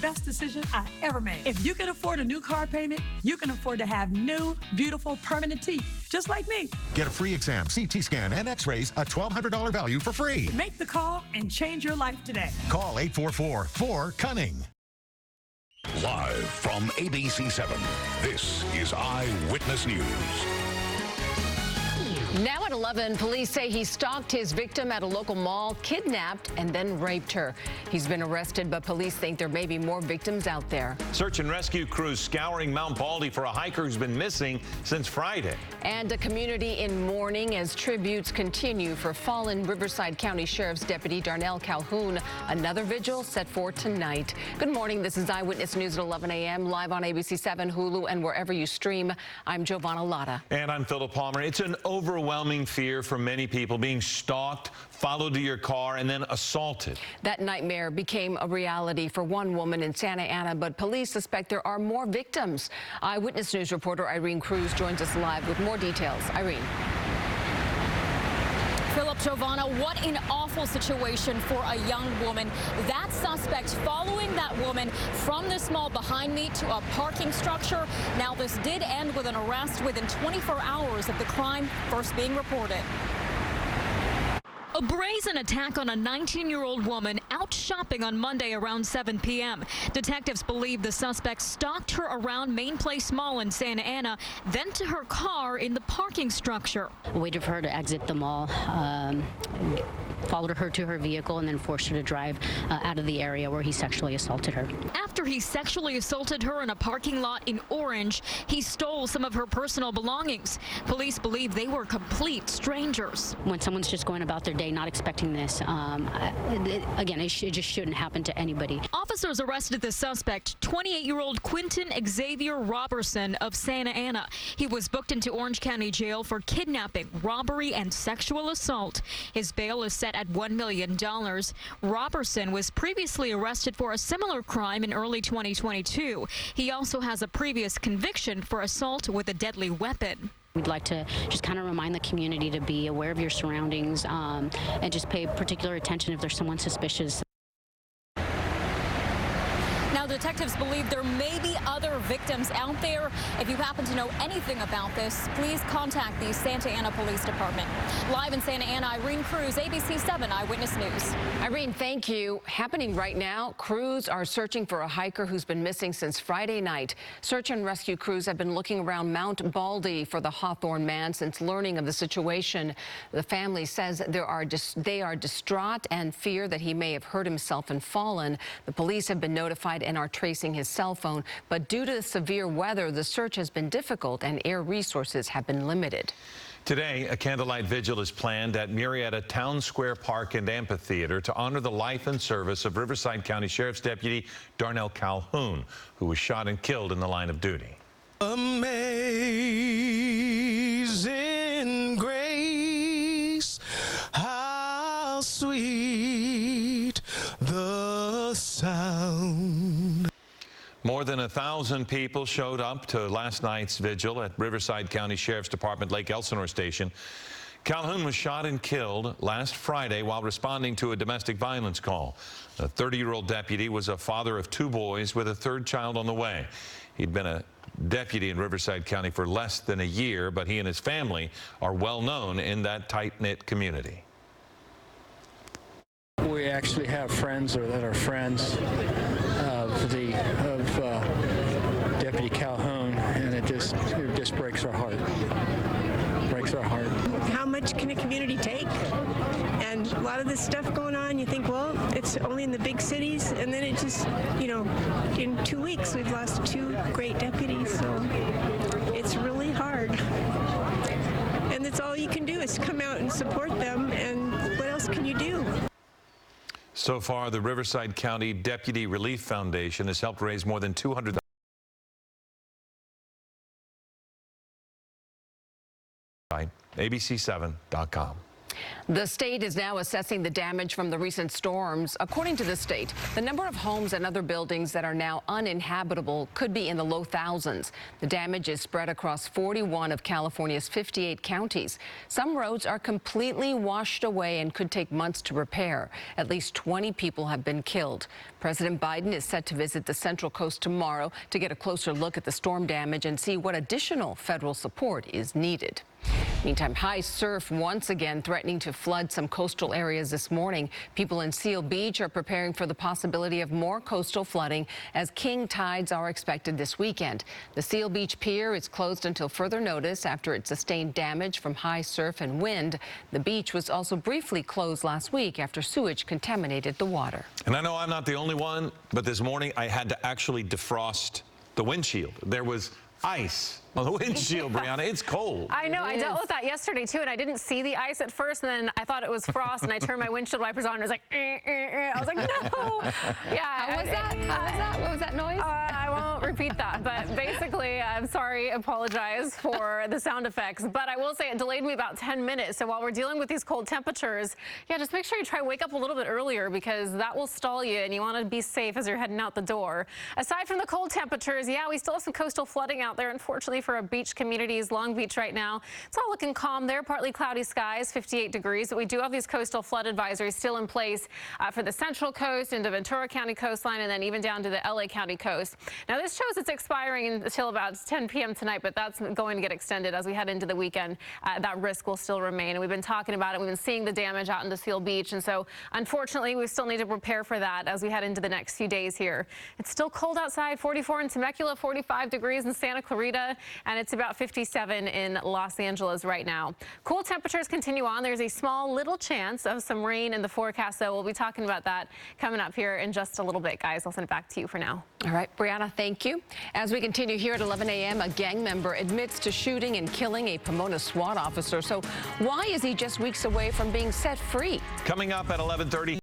Best decision I ever made. If you can afford a new car payment, you can afford to have new, beautiful, permanent teeth, just like me. Get a free exam, CT scan, and x-rays, a $1,200 value for free. Make the call and change your life today. Call 844-4-CUNNING. Live from ABC 7, this is Eyewitness News. Now at 11, police say he stalked his victim at a local mall, kidnapped, and then raped her. He's been arrested, but police think there may be more victims out there. Search and rescue crews scouring Mount Baldy for a hiker who's been missing since Friday. And a community in mourning as tributes continue for fallen Riverside County Sheriff's Deputy Darnell Calhoun. Another vigil set for tonight. Good morning. This is Eyewitness News at 11 a.m. live on ABC 7, Hulu, and wherever you stream. I'm Giovanna Lotta. And I'm Philip Palmer. It's an overwhelming fear for many people, being stalked, followed to your car, and then assaulted. That nightmare became a reality for one woman in Santa Ana, but police suspect there are more victims. Eyewitness News reporter Irene Cruz joins us live with more details. Irene. Philip, Giovanna, what an awful situation for a young woman. That suspect following that woman from this mall behind me to a parking structure. Now, this did end with an arrest within 24 hours of the crime first being reported. A brazen attack on a 19-year-old woman out shopping on Monday around 7 p.m. Detectives believe the suspect stalked her around Main Place Mall in Santa Ana, then to her car in the parking structure. Waited for her to exit the mall, followed her to her vehicle, and then forced her to drive out of the area where he sexually assaulted her. After he sexually assaulted her in a parking lot in Orange, he stole some of her personal belongings. Police believe they were complete strangers. When someone's just going about their day not expecting this, again, it just shouldn't happen to anybody. Officers arrested the suspect, 28-year-old Quentin Xavier Robertson of Santa Ana. He was booked into Orange County Jail for kidnapping, robbery, and sexual assault. His bail is set at $1 million. Robertson was previously arrested for a similar crime in early 2022. He also has a previous conviction for assault with a deadly weapon. We'd like to just kind of remind the community to be aware of your surroundings and just pay particular attention if there's someone suspicious. Now, detectives believe there may be other victims out there. If you happen to know anything about this, please contact the Santa Ana Police Department. Live in Santa Ana, Irene Cruz, ABC 7 Eyewitness News. Irene, thank you. Happening right now, crews are searching for a hiker who's been missing since Friday night. Search and rescue crews have been looking around Mount Baldy for the Hawthorne man since learning of the situation. The family says they are distraught and fear that he may have hurt himself and fallen. The police have been notified and are tracing his cell phone, but due to the severe weather, the search has been difficult and air resources have been limited. Today, a candlelight vigil is planned at Murrieta Town Square Park and Amphitheater to honor the life and service of Riverside County Sheriff's Deputy Darnell Calhoun, who was shot and killed in the line of duty. Amazing grace, how sweet the sound. More than 1,000 people showed up to last night's vigil at Riverside County Sheriff's Department Lake Elsinore Station. Calhoun was shot and killed last Friday while responding to a domestic violence call. The 30-year-old deputy was a father of 2 boys with a 3rd child on the way. He'd been a deputy in Riverside County for less than a year, but he and his family are well known in that tight-knit community. We actually have friends that are friends of Deputy Calhoun, and it just breaks our heart. Breaks our heart. How much can a community take? And a lot of this stuff going on, you think, well, it's only in the big cities, and then it just, in 2 weeks we've lost 2 great deputies, so it's really hard. And that's all you can do is come out and support them, and what else can you do? So far, the Riverside County Deputy Relief Foundation has helped raise more than $200,000. ABC7.com. The state is now assessing the damage from the recent storms. According to the state, the number of homes and other buildings that are now uninhabitable could be in the low thousands. The damage is spread across 41 of California's 58 counties. Some roads are completely washed away and could take months to repair. At least 20 people have been killed. President Biden is set to visit the Central Coast tomorrow to get a closer look at the storm damage and see what additional federal support is needed. Meantime, high surf once again threatening to flood some coastal areas this morning. People in Seal Beach are preparing for the possibility of more coastal flooding as king tides are expected this weekend. The Seal Beach Pier is closed until further notice after it sustained damage from high surf and wind. The beach was also briefly closed last week after sewage contaminated the water. And I know I'm not the only one, but this morning I had to actually defrost the windshield. There was ice on the windshield, Brianna. It's cold. I know. I dealt with that yesterday, too, and I didn't see the ice at first, and then I thought it was frost, and I turned my windshield wipers on, and it was like, I was like, no. Yeah. How was that? What was that noise? I won't repeat that, but basically, I'm sorry, apologize for the sound effects, but I will say it delayed me about 10 minutes, so while we're dealing with these cold temperatures, yeah, just make sure you try wake up a little bit earlier because that will stall you, and you want to be safe as you're heading out the door. Aside from the cold temperatures, yeah, we still have some coastal flooding out there, unfortunately, for our beach communities. Long Beach right now, it's all looking calm there. Partly cloudy skies, 58 degrees. But we do have these coastal flood advisories still in place for the Central Coast into Ventura County coastline and then even down to the LA County coast. Now this shows it's expiring until about 10 p.m. tonight, but that's going to get extended as we head into the weekend. That risk will still remain. And we've been talking about it. We've been seeing the damage out into Seal Beach. And so unfortunately, we still need to prepare for that as we head into the next few days here. It's still cold outside, 44 in Temecula, 45 degrees in Santa Clarita, and it's about 57 in Los Angeles right now. Cool temperatures continue on. There's a small little chance of some rain in the forecast, so we'll be talking about that coming up here in just a little bit, guys. I'll send it back to you for now. All right, Brianna, thank you. As we continue here at 11 a.m., a gang member admits to shooting and killing a Pomona SWAT officer. So why is he just weeks away from being set free? Coming up at 11:30.